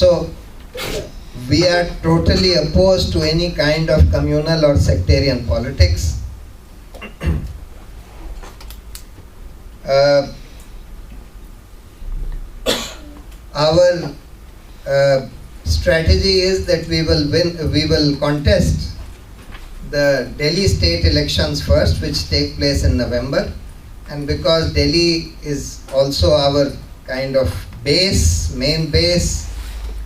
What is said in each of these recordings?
So we are totally opposed to any kind of communal or sectarian politics. Our strategy is that we will contest the Delhi state elections first, which take place in November. And because Delhi is also our kind of main base,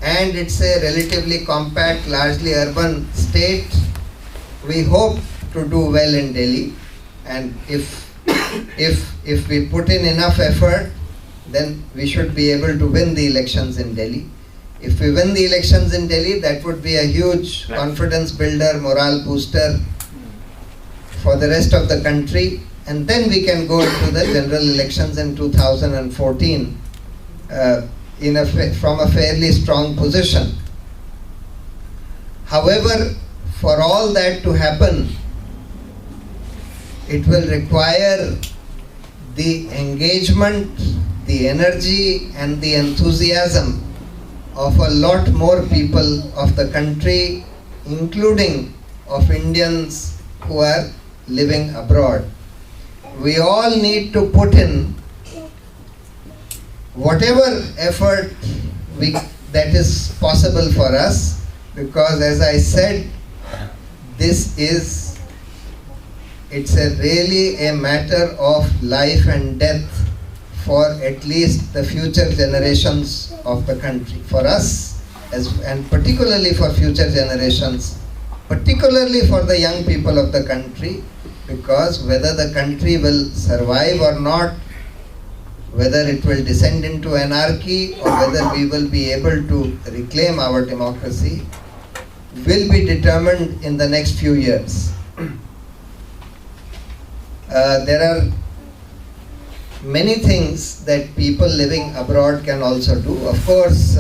and it's a relatively compact, largely urban state, we hope to do well in Delhi. And if we put in enough effort, then we should be able to win the elections in Delhi. If we win the elections in Delhi, that would be a huge confidence builder, morale booster for the rest of the country. And then we can go to the general elections in 2014 from a fairly strong position. However, for all that to happen, it will require the engagement, the energy and the enthusiasm of a lot more people of the country, including of Indians who are living abroad. We all need to put in whatever effort that is possible for us, because as I said, it's really a matter of life and death for at least the future generations of the country, for us and particularly for future generations, particularly for the young people of the country, because whether the country will survive or not, whether it will descend into anarchy or whether we will be able to reclaim our democracy, will be determined in the next few years. There are many things that people living abroad can also do. Of course,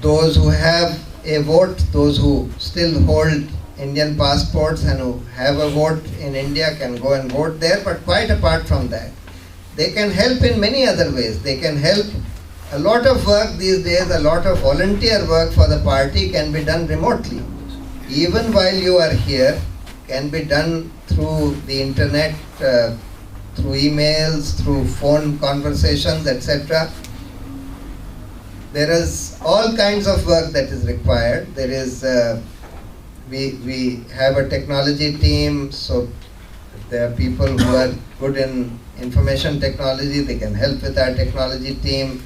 those who have a vote, those who still hold Indian passports and who have a vote in India can go and vote there, but quite apart from that, they can help in many other ways. They can help. A lot of work these days, a lot of volunteer work for the party can be done remotely. Even while you are here, can be done through the internet, through emails, through phone conversations, etc. There is all kinds of work that is required. There is, we have a technology team, so there are people who are good in information technology, they can help with our technology team.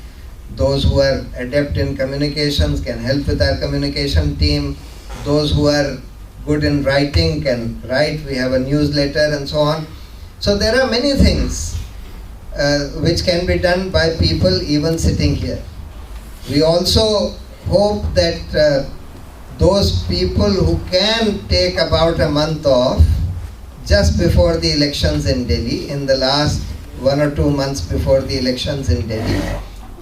Those who are adept in communications can help with our communication team. Those who are good in writing can write. We have a newsletter and so on. So there are many things which can be done by people even sitting here. We also hope that those people who can take about a month off just before the elections in Delhi, in the last 1 or 2 months before the elections in Delhi,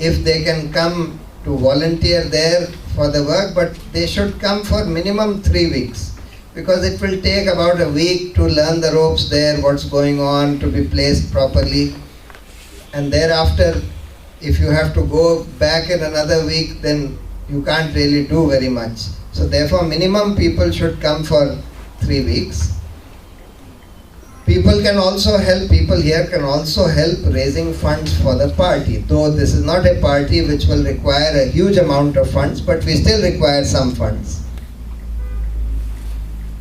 if they can come to volunteer there for the work, but they should come for minimum 3 weeks, because it will take about a week to learn the ropes there, what's going on, to be placed properly. And thereafter, if you have to go back in another week, then you can't really do very much. So therefore, minimum people should come for 3 weeks. People can also help, people here can also help raising funds for the party, though this is not a party which will require a huge amount of funds, but we still require some funds.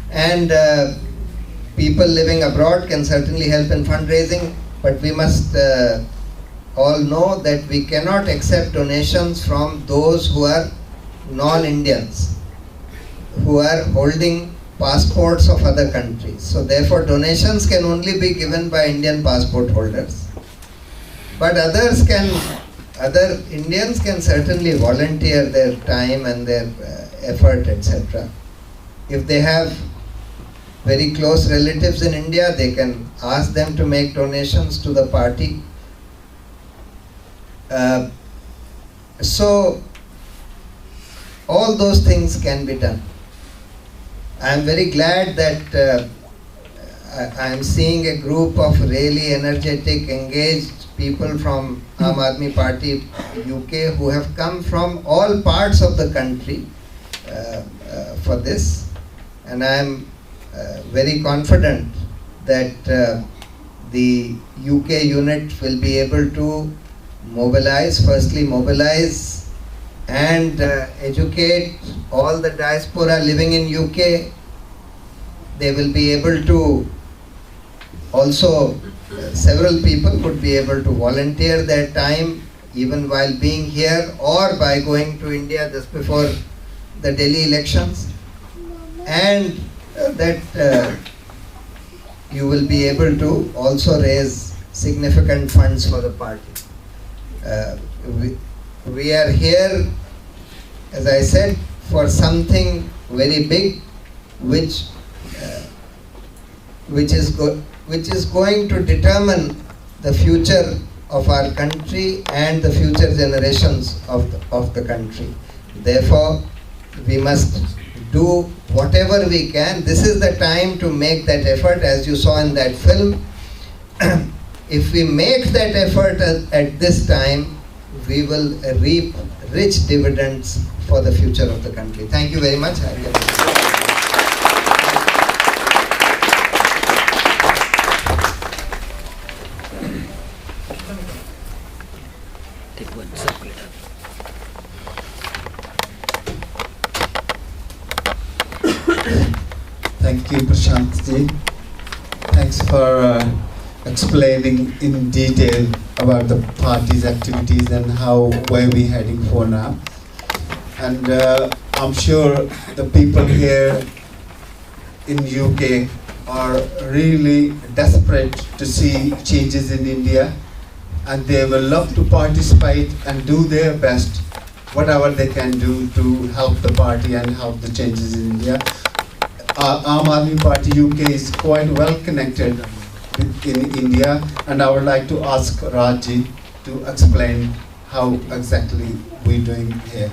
And people living abroad can certainly help in fundraising, but we must all know that we cannot accept donations from those who are non-Indians, who are holding passports of other countries. So therefore donations can only be given by Indian passport holders. But other Indians can certainly volunteer their time and their effort, etc. If they have very close relatives in India, they can ask them to make donations to the party. So all those things can be done. I am very glad that I am seeing a group of really energetic, engaged people from Aam Aadmi Party UK who have come from all parts of the country for this, and I am very confident that the UK unit will be able to firstly mobilize and educate all the diaspora living in UK. They will be able to also, several people would be able to volunteer their time even while being here or by going to India just before the Delhi elections, and that you will be able to also raise significant funds for the party. We are here, as I said, for something very big, which is going to determine the future of our country and the future generations of the country. Therefore, we must do whatever we can. This is the time to make that effort, as you saw in that film. If we make that effort at this time, we will reap rich dividends for the future of the country. Thank you very much. Thank you, Prashant ji. Thanks for explaining in detail about the party's activities and where we're heading for now. And I'm sure the people here in UK are really desperate to see changes in India, and they will love to participate and do their best, whatever they can do to help the party and help the changes in India. Aam Aadmi Party UK is quite well connected in India, and I would like to ask Rajji to explain how exactly we're doing here.